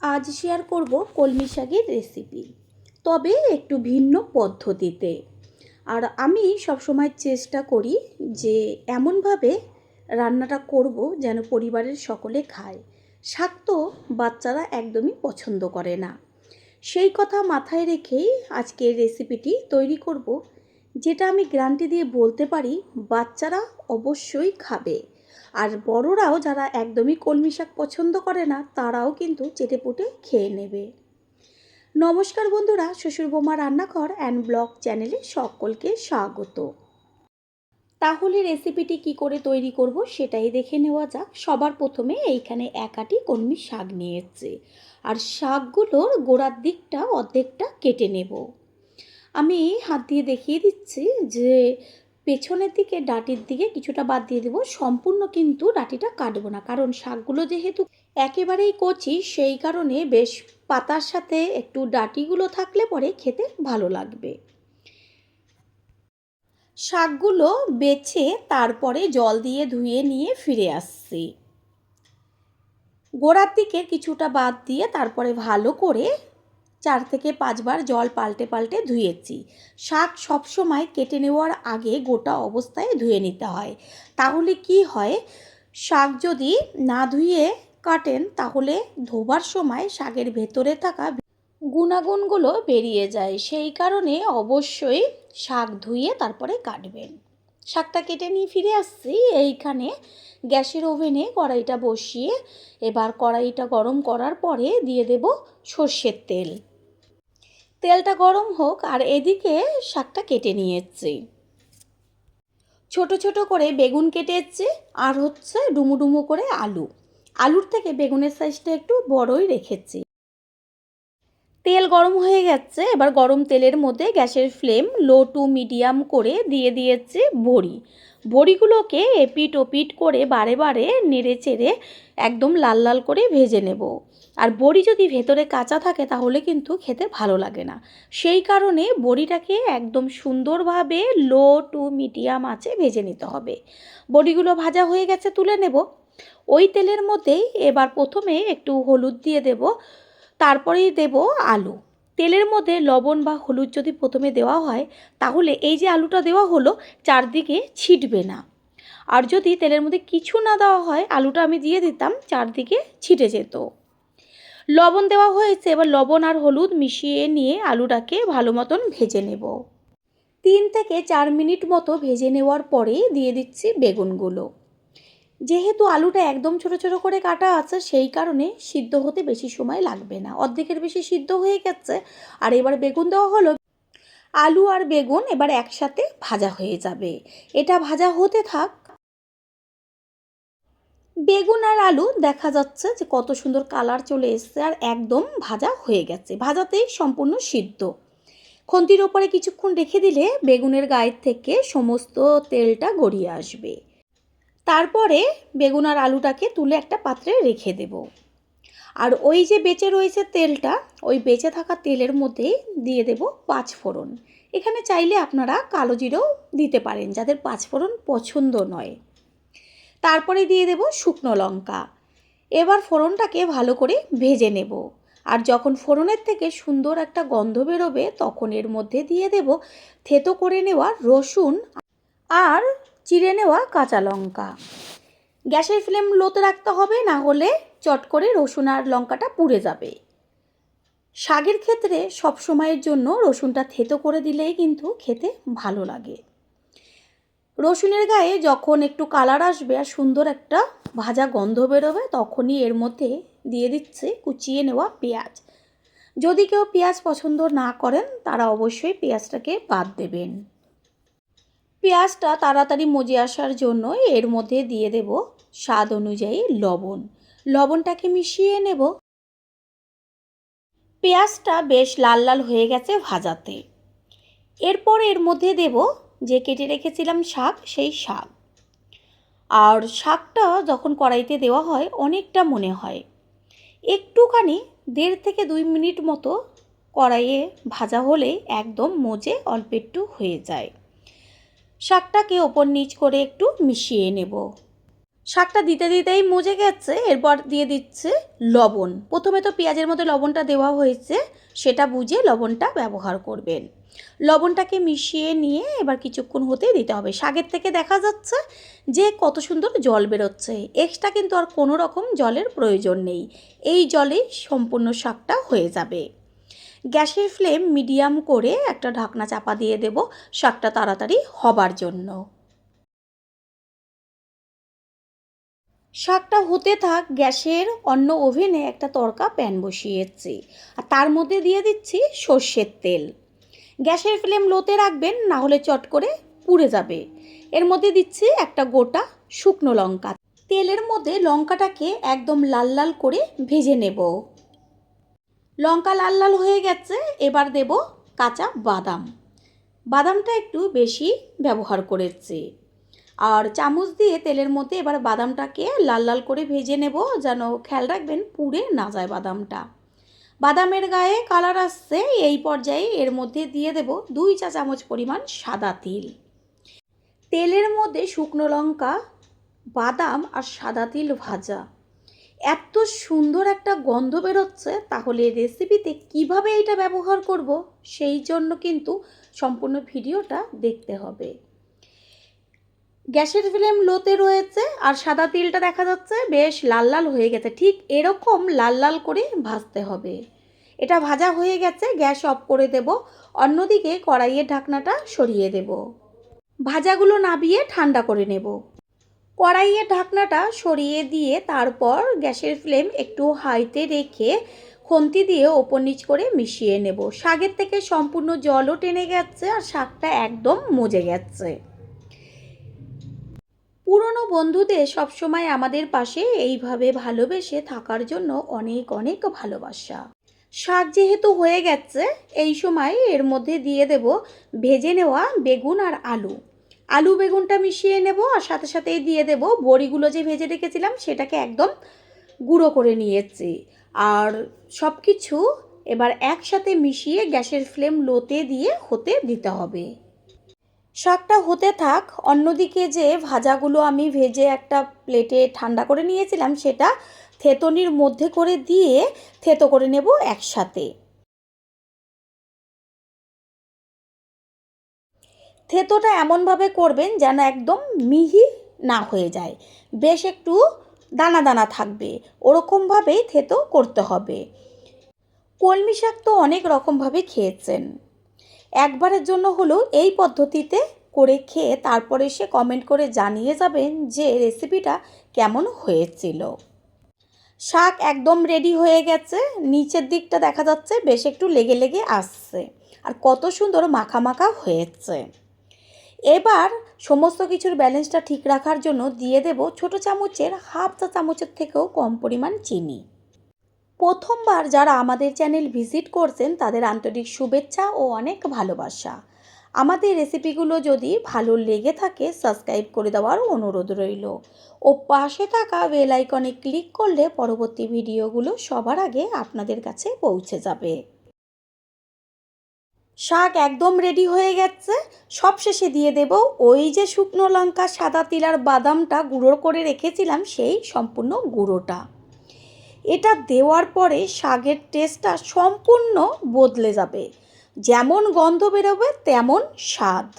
আজ শেয়ার করব কলমি শাকের রেসিপি, তবে একটু ভিন্ন পদ্ধতিতে। আর আমি সবসময় চেষ্টা করি যে এমনভাবে রান্নাটা করব যেন পরিবারের সকলে খায়। শাক তো বাচ্চারা একদমই পছন্দ করে না। সেই কথা মাথায় রেখেই আজকের রেসিপিটি তৈরি করব, যেটা আমি গ্যারান্টি দিয়ে বলতে পারি বাচ্চারা অবশ্যই খাবে। আর বড়রাও যারা একদমই কলমি শাক পছন্দ করে না তারাও কিন্তু চেটেপুটে খেয়ে নেবে। নমস্কার বন্ধুরা, শ্বশুর বৌমা রান্নাঘর অ্যান্ড ব্লগ চ্যানেলে সকলকে স্বাগত। তাহলে রেসিপিটি কি করে তৈরি করব সেটাই দেখে নেওয়া যাক। সবার প্রথমে এইখানে এক আটি কলমি শাক নিয়েছি, আর শাকগুলোর গোড়ার দিকটা অর্ধেকটা কেটে নেব। আমি হাত দিয়ে দেখিয়ে দিচ্ছি যে পেছনের দিকে ডাঁটির দিকে কিছুটা বাদ দিয়ে দেবো, সম্পূর্ণ কিন্তু ডাঁটিটা কাটবো না, কারণ শাকগুলো যেহেতু একেবারেই কচি সেই কারণে বেশ পাতার সাথে একটু ডাঁটিগুলো থাকলে পরে খেতে ভালো লাগবে। শাকগুলো বেছে তারপরে জল দিয়ে ধুয়ে নিয়ে ফিরে আসছি। গোড়ার দিকে কিছুটা বাদ দিয়ে তারপরে ভালো করে 4 থেকে 5 বার জল পাল্টে পাল্টে ধুয়েছি। শাক সবসময় কেটে নেওয়ার আগে গোটা অবস্থায় ধুয়ে নিতে হয়, তাহলে কি হয়, শাক যদি না ধুয়ে কাটেন তাহলে ধোবার সময় শাকের ভেতরে থাকা গুণাগুণগুলো বেরিয়ে যায়। সেই কারণে অবশ্যই শাক ধুয়ে তারপরে কাটবেন। শাকটা কেটে নিয়ে ফিরে আসছি। এইখানে গ্যাসের ওভেনে কড়াইটা বসিয়ে এবার কড়াইটা গরম করার পরে দিয়ে দেব সর্ষের তেল। তেলটা গরম হোক, আর এদিকে শাকটা কেটে নিয়েছি। ছোট ছোট করে বেগুন কেটেছি, আর হচ্ছে ডুমু ডুমু করে আলুর থেকে বেগুনের সাইজটা একটু বড়ই রেখেছি। তেল গরম হয়ে গেছে, এবার গরম তেলের মধ্যে গ্যাসের ফ্লেম লো টু মিডিয়াম করে দিয়ে দিয়েছি বড়িগুলোকে এপিট ওপিট করে বারে বারে নেড়ে চেড়ে একদম লাল লাল করে ভেজে নেব। আর বড়ি যদি ভেতরে কাঁচা থাকে তাহলে কিন্তু খেতে ভালো লাগে না, সেই কারণে বড়িটাকে একদম সুন্দরভাবে লো টু মিডিয়াম আঁচে ভেজে নিতে হবে। বড়িগুলো ভাজা হয়ে গেছে, তুলে নেব। ওই তেলের মধ্যেই এবার প্রথমে একটু হলুদ দিয়ে দেব, তারপরেই দেব আলু। তেলের মধ্যে লবণ বা হলুদ যদি প্রথমে দেওয়া হয় তাহলে এই যে আলুটা দেওয়া হলো চারদিকে ছিটবে না, আর যদি তেলের মধ্যে কিছু না দেওয়া হয় আলুটা আমি দিয়ে দিতাম চারদিকে ছিটে যেত। লবণ দেওয়া হয়েছে, এবার লবণ আর হলুদ মিশিয়ে নিয়ে আলুটাকে ভালো মতন ভেজে নেব। 3 থেকে 4 মিনিট মতো ভেজে নেওয়ার পরে দিয়ে দিচ্ছি বেগুনগুলো। যেহেতু আলুটা একদম ছোট ছোট করে কাটা আছে সেই কারণে সিদ্ধ হতে বেশি সময় লাগবে না, অর্ধেকের বেশি সিদ্ধ হয়ে গেছে। আর এবার বেগুন দেওয়া হলো, আলু আর বেগুন এবার একসাথে ভাজা হয়ে যাবে। এটা ভাজা হতে থাক। বেগুন আর আলু দেখা যাচ্ছে যে কত সুন্দর কালার চলে এসছে, আর একদম ভাজা হয়ে গেছে, ভাজাতেই সম্পূর্ণ সিদ্ধ। খুন্তির ওপরে কিছুক্ষণ রেখে দিলে বেগুনের গায়ের থেকে সমস্ত তেলটা গড়িয়ে আসবে। তারপরে বেগুন আর আলুটাকে তুলে একটা পাত্রে রেখে দেব। আর ওই যে বেঁচে রয়েছে তেলটা, ওই বেঁচে থাকা তেলের মধ্যে দিয়ে দেব 5 ফোড়ন। এখানে চাইলে আপনারা কালো জিরেও দিতে পারেন যাদের 5 ফোড়ন পছন্দ নয়। তারপরে দিয়ে দেব শুকনো লঙ্কা। এবার ফোড়নটাকে ভালো করে ভেজে নেব। আর যখন ফোড়নের থেকে সুন্দর একটা গন্ধ বেরোবে তখন এর মধ্যে দিয়ে দেব থেতো করে নেওয়া রসুন আর চিড়ে নেওয়া কাঁচা লঙ্কা। গ্যাসের ফ্লেম লোতে রাখতে হবে, না হলে চট করে রসুন আর লঙ্কাটা পুড়ে যাবে। শাকের ক্ষেত্রে সব সময়ের জন্য রসুনটা থেতো করে দিলেই কিন্তু খেতে ভালো লাগে। রসুনের গায়ে যখন একটু কালার আসবে আর সুন্দর একটা ভাজা গন্ধ বেরোবে তখনই এর মধ্যে দিয়ে দিচ্ছে কুচিয়ে নেওয়া পেঁয়াজ। যদি কেউ পেঁয়াজ পছন্দ না করেন তারা অবশ্যই পেঁয়াজটাকে বাদ দেবেন। পেঁয়াজটা তাড়াতাড়ি মজে আসার জন্য এর মধ্যে দিয়ে দেব স্বাদ অনুযায়ী লবণ। লবণটাকে মিশিয়ে নেব। পেঁয়াজটা বেশ লাল লাল হয়ে গেছে ভাজাতে। এরপর এর মধ্যে দেব যে কেটে রেখেছিলাম শাক, সেই শাক। আর শাকটা যখন কড়াইতে দেওয়া হয় অনেকটা মনে হয়, একটুখানি 1.5 থেকে 2 মিনিট মতো কড়াইয়ে ভাজা হলে একদম মজে অল্প একটু হয়ে যায়। শাকটাকে ওপর নিচ করে একটু মিশিয়ে নেব। শাকটা দিতে দিতেই মজে গেছে, এরপর দিয়ে দিচ্ছে লবণ। প্রথমে তো পেঁয়াজের মধ্যে লবণটা দেওয়া হয়েছে, সেটা বুঝে লবণটা ব্যবহার করবেন। লবণটাকে মিশিয়ে নিয়ে এবার কিছুক্ষণ হতে দিতে হবে। শাকের থেকে দেখা যাচ্ছে যে কত সুন্দর জল বেরোচ্ছে, এক্সট্রা কিন্তু আর কোনো রকম জলের প্রয়োজন নেই। এই জলেই সম্পূর্ণ শাকটা হয়ে যাবে। গ্যাসের ফ্লেম মিডিয়াম করে একটা ঢাকনা চাপা দিয়ে দেব শাকটা তাড়াতাড়ি হবার জন্য। শাকটা হতে থাক, গ্যাসের অন্য ওভেনে একটা তড়কা প্যান বসিয়েছি আর তার মধ্যে দিয়ে দিচ্ছি সর্ষের তেল। গ্যাসের ফ্লেম লোতে রাখবেন, না হলে চট করে পুড়ে যাবে। এর মধ্যে দিচ্ছি একটা গোটা শুকনো লঙ্কা। তেলের মধ্যে লঙ্কাটাকে একদম লাল লাল করে ভেজে নেব। লঙ্কা লাল লাল হয়ে গেছে, এবার দেব কাঁচা বাদাম। বাদামটা একটু বেশি ব্যবহার করেছি। আর চামচ দিয়ে তেলের মধ্যে এবার বাদামটাকে লাল লাল করে ভেজে নেব, যেন খেয়াল রাখবেন পুড়ে না যায় বাদামটা। বাদামের গায়ে কালার আসছে, এই পর্যায়ে এর মধ্যে দিয়ে দেব 2 চা চামচ পরিমাণ সাদা তিল। তেলের মধ্যে শুকনো লঙ্কা, বাদাম আর সাদা তিল ভাজা, এত সুন্দর একটা গন্ধ বেরোচ্ছে। তাহলে রেসিপিতে কিভাবে এটা ব্যবহার করব, সেই জন্য কিন্তু সম্পূর্ণ ভিডিওটা দেখতে হবে। গ্যাসের ফ্লেম লোতে রয়েছে আর সাদা তিলটা দেখা যাচ্ছে বেশ লাল লাল হয়ে গেছে। ঠিক এরকম লাল লাল করে ভাজতে হবে। এটা ভাজা হয়ে গেছে, গ্যাস অফ করে দেব। অন্যদিকে কড়াইয়ের ঢাকনাটা সরিয়ে দেব। ভাজাগুলো নাবিয়ে ঠান্ডা করে নেব। কড়াইয়ের ঢাকনাটা সরিয়ে দিয়ে তারপর গ্যাসের ফ্লেম একটু হাইতে রেখে খুন্তি দিয়ে ওপর নিচ করে মিশিয়ে নেব। শাকের থেকে সম্পূর্ণ জলও টেনে গেছে আর শাকটা একদম মজে গেছে। পুরনো বন্ধুদের সবসময় আমাদের পাশে এইভাবে ভালোবেসে থাকার জন্য অনেক অনেক ভালোবাসা। শাক যেহেতু হয়ে গেছে, এই সময় এর মধ্যে দিয়ে দেব ভেজে নেওয়া বেগুন আর আলু। আলু বেগুনটা মিশিয়ে নেব আর সাথে সাথেই দিয়ে দেব বড়িগুলো যে ভেজে রেখেছিলাম সেটাকে একদম গুঁড়ো করে নিয়েছি। আর সব কিছু এবার একসাথে মিশিয়ে গ্যাসের ফ্লেম লোতে দিয়ে হতে দিতে হবে। শাকটা হতে থাক, অন্যদিকে যে ভাজাগুলো আমি ভেজে একটা প্লেটে ঠান্ডা করে নিয়েছিলাম সেটা থেতনির মধ্যে করে দিয়ে থেতো করে নেব একসাথে। থেতোটা এমনভাবে করবেন যেন একদম মিহি না হয়ে যায়, বেশ একটু দানা দানা থাকবে, ওরকমভাবেই থেতো করতে হবে। কলমি শাক তো অনেক রকমভাবে খেয়েছেন, একবারের জন্য হলেও এই পদ্ধতিতে করে খেয়ে তারপরে এসে কমেন্ট করে জানিয়ে যাবেন যে রেসিপিটা কেমন হয়েছিল। শাক একদম রেডি হয়ে গেছে, নিচের দিকটা দেখা যাচ্ছে বেশ একটু লেগে লেগে আসছে আর কত সুন্দর মাখা মাখা হয়েছে। এবার সমস্ত কিছুর ব্যালেন্সটা ঠিক রাখার জন্য দিয়ে দেব ছোটো চামচের হাফ চা চামচের থেকেও কম পরিমাণ চিনি। প্রথমবার যারা আমাদের চ্যানেল ভিজিট করছেন তাদের আন্তরিক শুভেচ্ছা ও অনেক ভালোবাসা। আমাদের রেসিপিগুলো যদি ভালো লেগে থাকে সাবস্ক্রাইব করে দেওয়ার অনুরোধ রইল ও পাশে থাকা বেল আইকনে ক্লিক করলে পরবর্তী ভিডিওগুলো সবার আগে আপনাদের কাছে পৌঁছে যাবে। শাক একদম রেডি হয়ে গেছে, সবশেষে দিয়ে দেব ওই যে শুকনো লঙ্কা, সাদা তিল আর বাদামটা গুঁড়ো করে রেখেছিলাম সেই সম্পূর্ণ গুঁড়োটা। এটা দেওয়ার পরে শাকের টেস্টটা সম্পূর্ণ বদলে যাবে, যেমন গন্ধ বেরোবে তেমন স্বাদ।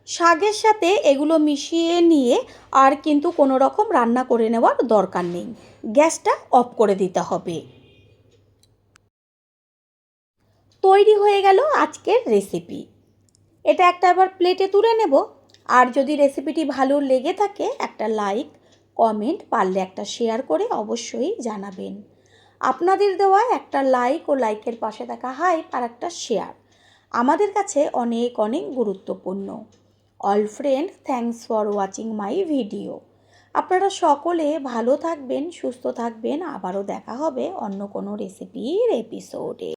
শাকের সাথে এগুলো মিশিয়ে নিয়ে আর কিন্তু কোনো রকম রান্না করে নেওয়ার দরকার নেই, গ্যাসটা অফ করে দিতে হবে। তৈরি হয়ে গেল আজকের রেসিপি। এটা একটা এবার প্লেটে তুলে নেব। আর যদি রেসিপিটি ভালো লেগে থাকে একটা লাইক, কমেন্ট, পারলে একটা শেয়ার করে অবশ্যই জানাবেন। আপনাদের দেওয়া একটা লাইক ও লাইকের পাশে থাকা হাইপ আর একটা শেয়ার আমাদের কাছে অনেক অনেক গুরুত্বপূর্ণ। All friend, thanks for watching my video. আপনারা সকলে ভালো থাকবেন, সুস্থ থাকবেন। আবারও দেখা হবে অন্য কোনো রেসিপির এপিসোডে।